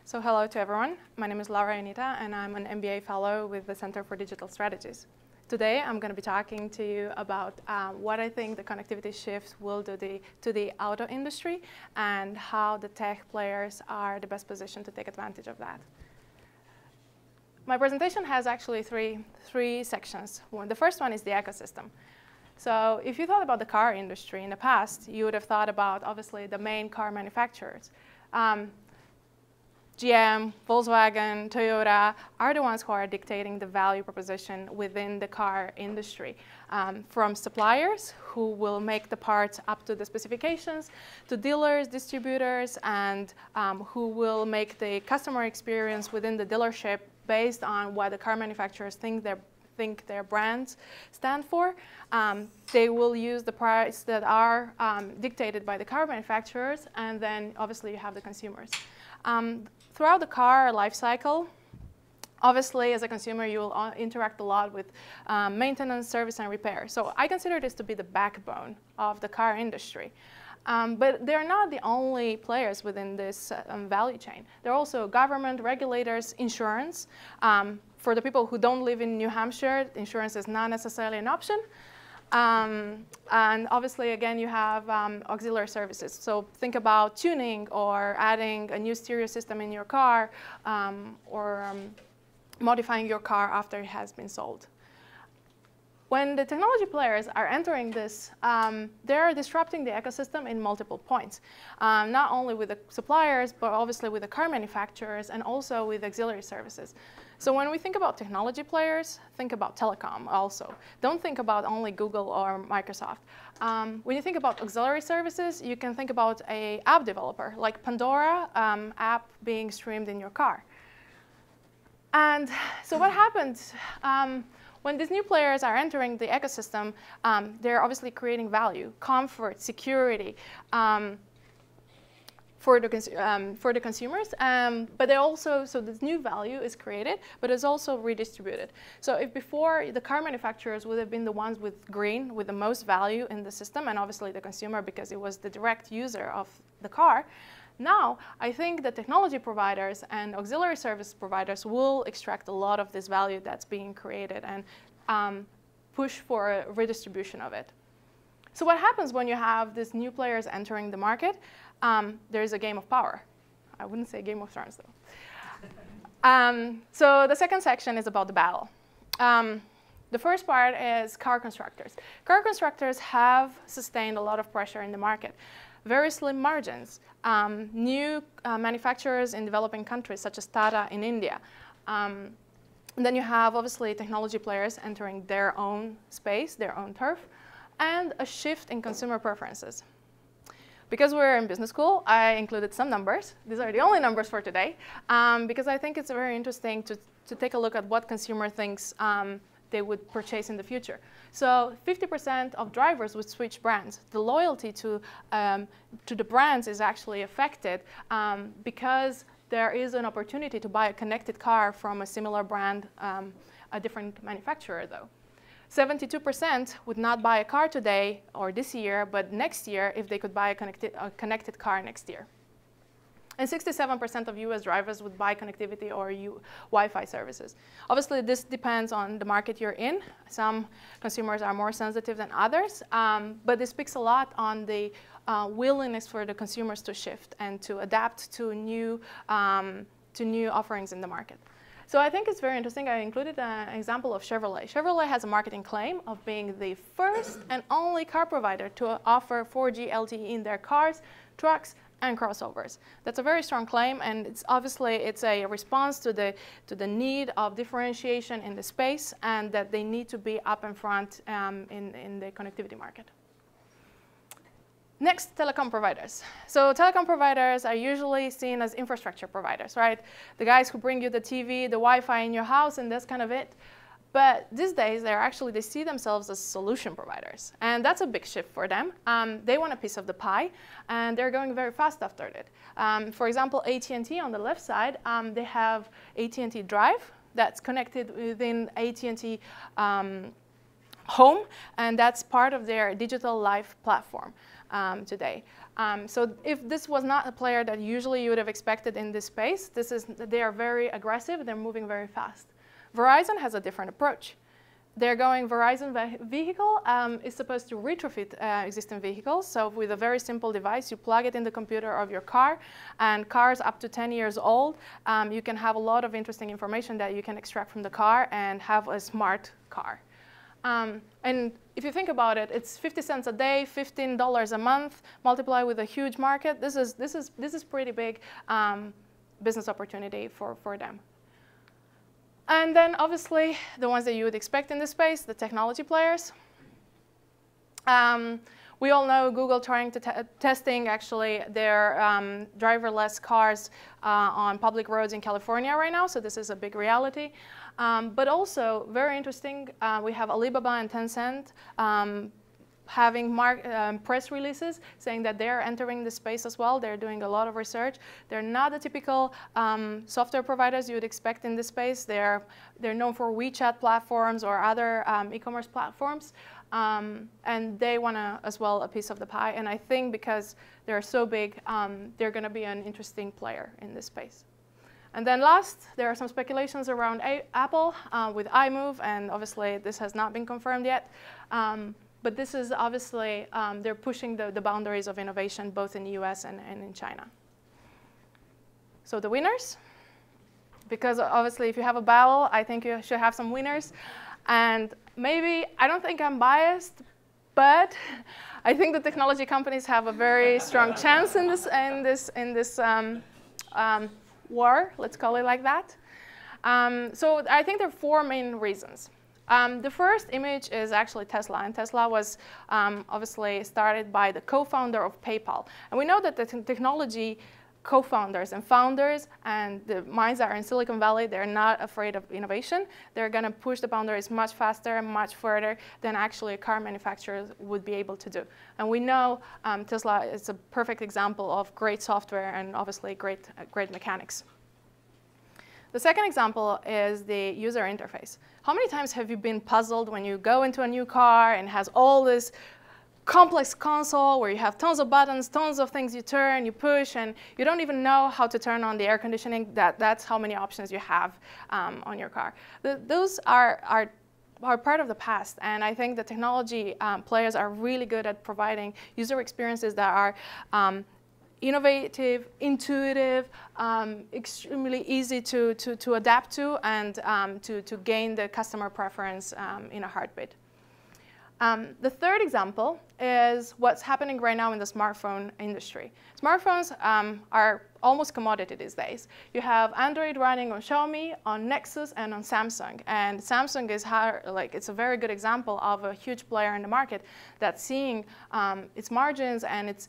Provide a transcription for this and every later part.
So hello to everyone. My name is Laura-Irina, and I'm an MBA fellow with the Center for Digital Strategies. Today, I'm going to be talking to you about what I think the connectivity shift will do to the auto industry and how the tech players are the best positioned to take advantage of that. My presentation has actually three sections. The first one is the ecosystem. So if you thought about the car industry in the past, you would have thought about, obviously, the main car manufacturers. GM, Volkswagen, Toyota are the ones who are dictating the value proposition within the car industry. From suppliers who will make the parts up to the specifications, to dealers, distributors, and who will make the customer experience within the dealership based on what the car manufacturers think their brands stand for. They will use the price that are dictated by the car manufacturers, and then obviously you have the consumers. Throughout the car life cycle, obviously as a consumer you will interact a lot with maintenance, service, and repair. So I consider this to be the backbone of the car industry. But they're not the only players within this value chain. There are also government, regulators, insurance. For the people who don't live in New Hampshire, insurance is not necessarily an option. And obviously, again, you have auxiliary services. So think about tuning or adding a new stereo system in your car or modifying your car after it has been sold. When the technology players are entering this, they're disrupting the ecosystem in multiple points, not only with the suppliers, but obviously with the car manufacturers and also with auxiliary services. So when we think about technology players, think about telecom also. Don't think about only Google or Microsoft. When you think about auxiliary services, you can think about an app developer, like Pandora app being streamed in your car. And so what happens? When these new players are entering the ecosystem, they're obviously creating value, comfort, security for the consumers. But they also, so this new value is created, but it's also redistributed. So if before the car manufacturers would have been the ones with green, with the most value in the system, and obviously the consumer because it was the direct user of the car, now, I think the technology providers and auxiliary service providers will extract a lot of this value that's being created and push for a redistribution of it. So what happens when you have these new players entering the market? There's a game of power. I wouldn't say Game of Thrones, though. So the second section is about the battle. The first part is car constructors. Car constructors have sustained a lot of pressure in the market. Very slim margins. New manufacturers in developing countries, such as Tata in India. Then you have, obviously, technology players entering their own space, their own turf, and a shift in consumer preferences. Because we're in business school, I included some numbers. These are the only numbers for today, because I think it's very interesting to take a look at what consumer thinks they would purchase in the future. So 50% of drivers would switch brands. The loyalty to the brands is actually affected because there is an opportunity to buy a connected car from a similar brand, a different manufacturer though. 72% would not buy a car today or this year, but next year if they could buy a connected car next year. And 67% of US drivers would buy connectivity or Wi-Fi services. Obviously, this depends on the market you're in. Some consumers are more sensitive than others, but this speaks a lot on the willingness for the consumers to shift and to adapt to new offerings in the market. So I think it's very interesting. I included an example of Chevrolet. Chevrolet has a marketing claim of being the first and only car provider to offer 4G LTE in their cars, trucks, and crossovers. That's a very strong claim, and it's obviously it's a response to the need of differentiation in the space, and that they need to be up in front in the connectivity market. Next, telecom providers. So telecom providers are usually seen as infrastructure providers, right? The guys who bring you the TV, the Wi-Fi in your house, and that's kind of it. But these days, they see themselves as solution providers. And that's a big shift for them. They want a piece of the pie, and they're going very fast after it. For example, AT&T on the left side, they have AT&T Drive that's connected within AT&T home, and that's part of their digital life platform today. So if this was not a player that usually you would have expected in this space, they are very aggressive, they're moving very fast. Verizon has a different approach. They're going Verizon vehicle is supposed to retrofit existing vehicles. So with a very simple device, you plug it in the computer of your car, and cars up to 10 years old, you can have a lot of interesting information that you can extract from the car and have a smart car. And if you think about it, it's 50 cents a day, $15 a month, multiply with a huge market. This is pretty big business opportunity for them. And then obviously the ones that you would expect in this space, the technology players. We all know Google trying to testing actually their driverless cars on public roads in California right now. So this is a big reality. But also very interesting, we have Alibaba and Tencent having press releases saying that they're entering the space as well. They're doing a lot of research. They're not the typical software providers you would expect in this space. They're known for WeChat platforms or other e-commerce platforms. And they want as well a piece of the pie. And I think because they're so big, they're going to be an interesting player in this space. And then last, there are some speculations around Apple with iMove. And obviously, this has not been confirmed yet. But this is obviously, they're pushing the boundaries of innovation both in the US and in China. So the winners, because obviously if you have a battle, I think you should have some winners. And maybe, I don't think I'm biased, but I think the technology companies have a very strong chance in this war, let's call it like that. So I think there are four main reasons. The first image is actually Tesla, and Tesla was obviously started by the co-founder of PayPal. And we know that the technology co-founders and founders and the minds that are in Silicon Valley, they're not afraid of innovation. They're going to push the boundaries much faster and much further than actually a car manufacturer would be able to do. And we know Tesla is a perfect example of great software and obviously great mechanics. The second example is the user interface. How many times have you been puzzled when you go into a new car and it has all this complex console where you have tons of buttons, tons of things you turn, you push, and you don't even know how to turn on the air conditioning? That's how many options you have on your car. Those are part of the past, and I think the technology players are really good at providing user experiences that are innovative, intuitive, extremely easy to adapt to, and to gain the customer preference in a heartbeat. The third example is what's happening right now in the smartphone industry. Smartphones are almost commodity these days. You have Android running on Xiaomi, on Nexus, and on Samsung. And Samsung is it's a very good example of a huge player in the market that's seeing its margins and its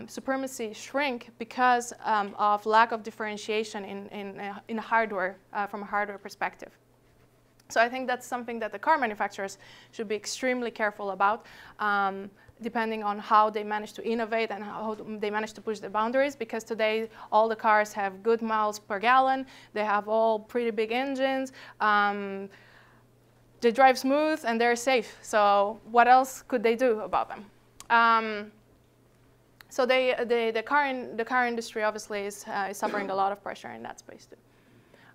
supremacy shrink because of lack of differentiation in hardware from a hardware perspective. So I think that's something that the car manufacturers should be extremely careful about, depending on how they manage to innovate and how they manage to push the boundaries, because today all the cars have good miles per gallon, they have all pretty big engines, they drive smooth and they're safe. So what else could they do about them? So the car industry obviously is suffering a lot of pressure in that space too.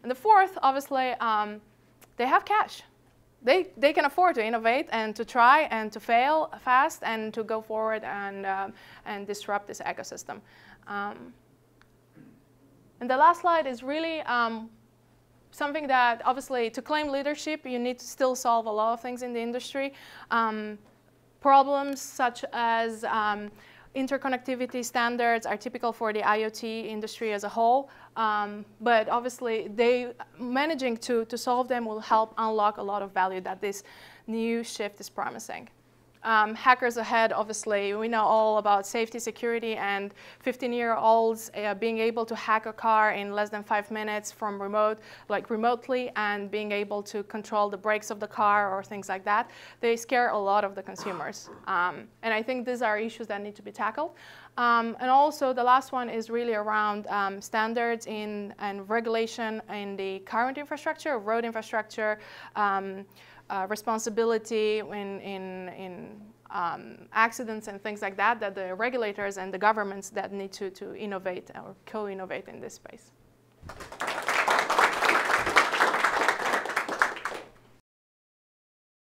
And the fourth, obviously, they have cash. They can afford to innovate and to try and to fail fast and to go forward and disrupt this ecosystem. And the last slide is really something that obviously to claim leadership, you need to still solve a lot of things in the industry. Problems such as interconnectivity standards are typical for the IoT industry as a whole, but obviously managing to solve them will help unlock a lot of value that this new shift is promising. Hackers ahead, obviously, we know all about safety, security, and 15-year-olds being able to hack a car in less than 5 minutes from remotely, and being able to control the brakes of the car or things like that. They scare a lot of the consumers. And I think these are issues that need to be tackled. And also the last one is really around standards and regulation in the current infrastructure, road infrastructure, responsibility in accidents and things like that, that the regulators and the governments that need to innovate or co-innovate in this space.